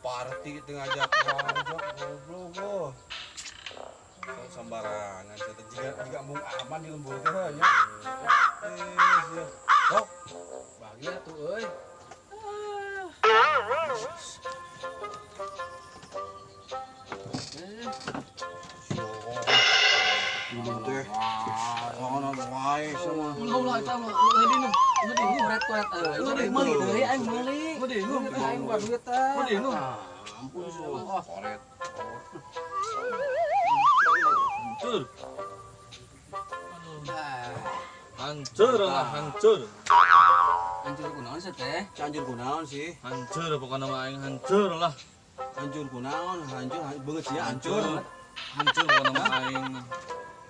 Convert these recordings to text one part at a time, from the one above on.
party tengah ngajak goblok. Sembarangan saya juga mung aman di lembur teh nya. Sok bagi atuh euy. Teh. Ono wae sama. Ulah eta mah ngeudeung koret-koret euy. Meuli deui aing meuli. Ngeudeung aing buat duit teh. Ngeudeung. Ampun soh koret. Hancur. Hancur lah, hancur. Hancur kunaon sih teh? Hancur kunaon sih? Hancur pokoknya mah aing hancur lah. Hancur kunaon? Hancur beungeut sia hancur. Hancur pokoknya mah aing.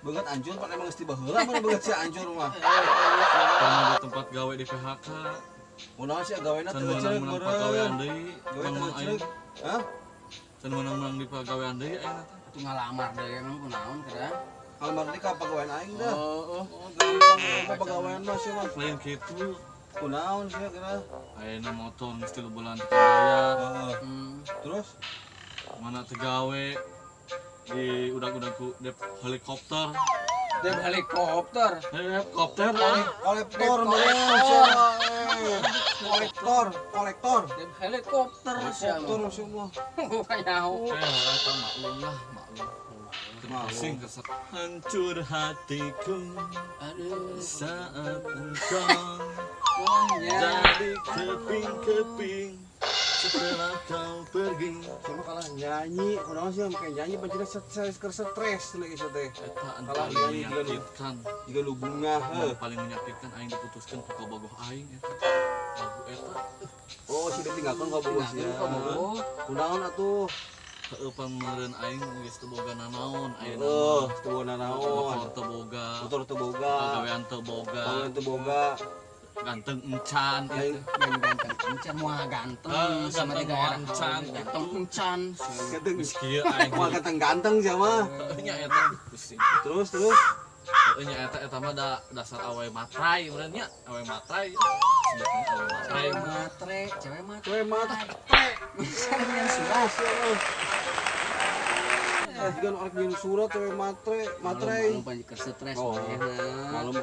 Beungeut hancur pan emang geus tiba heula mun beungeut sia hancur mah. Pernah di tempat gawe di PHK. Kunaon sia gawena Can teu ceuk menang pagawean deui. Gawe Mang teu aing. ceuk. Hah? Can menang di pagawean deui aing. Atuh ngalamar deui emang kunaon kadang. Almar teh ka pagawean aing dah. Oh. Gampang pagawean mah sia mah. Lain kitu. Kunaon sia kira? Ayeuna motor geus 3 bulan teu bayar. Terus Mana teu gawe di udag-udag ku dep helikopter. Dep helikopter. Helikopter kolektor kolektor Dep helikopter sia. kolektor semua. Kanyaho. Eta maklum lah, maklum. Terpusing keset. Hancur hatiku Aduh. saat engkau Wahnya. jadi keping-keping setelah kau pergi. Sama kalah nyanyi, kunaon sih make nyanyi pancina stres lagi sia teh. Eta anu Kalau paling nyanyi menyakitkan. Jiga lu bunga Anu paling menyakitkan aing diputuskan ku kabogoh aing eta. Lagu eta Oh, si ditinggalkan ka bogoh sia. Kunaon atuh? heueuh pameureun aing geus teu boga nanaon ayeuna. Oh, teu boga Motor naon. teu boga. Motor teu boga. Pagawean teu boga. Pagawean teu boga. Ganteng encan Aing Main ganteng encan mah ganteng sama ganteng tiga era encan. ganteng encan ganteng. geus kieu aing. Wah ganteng-ganteng sia mah. Nya eta pusing. Terus Nya eta mah dasar awe matrai urang nya, awe matrai. Sebetulnya awe matrai. cewek matre Cewek mata. misalnya sudah Jika orang ngirim surat cewek matre. malam banyak stres Oh. malam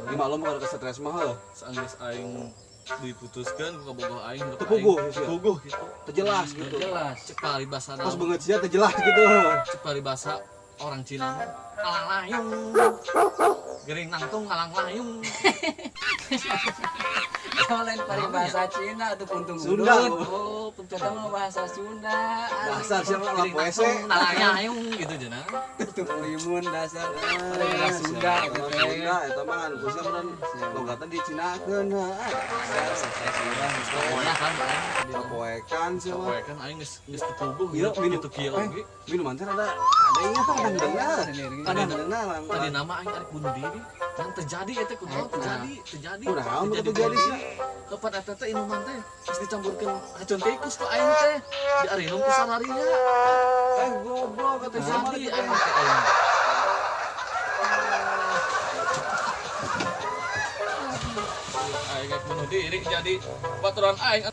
Malam kalau ke stres mah heuh. Saenggeus aing diputuskan ku kabogoh aing Teu puguh sia. puguh gitu. Terjelas gitu. jelas Cek paribasa Pas banget sia terjelas gitu. cek paribasa orang Cina mah alang layung. Gering nangtung alang layung. lain paribahasa Cina atau puntung Sunda. udut. Oh, pencetan mah bahasa Sunda. Dasar siapa lah Gering poese. nangtung alang layung gitu cenah. Itu limun dasar. Bahasa Sunda gitu teh. Sunda eta mah anu kusia meureun logatna dicinakeun Pokoknya kan aing Poekan sia mah. poe kan aing geus puguh Iya, minum. gitu kieu oge. Minuman teh ada ingat kan dengar. Ada dengar. Tadi nama aing arek bunuh diri. Yang terjadi eta kunaon terjadi. Kunaon nu terjadi sih? Tepat eta teh inuman teh geus dicampurkeun racun tikus ku aing teh. Diarinum ku salarinya. Goblok kata sama Terjadi aing teh aing. Aing bunuh diri jadi baturan aing.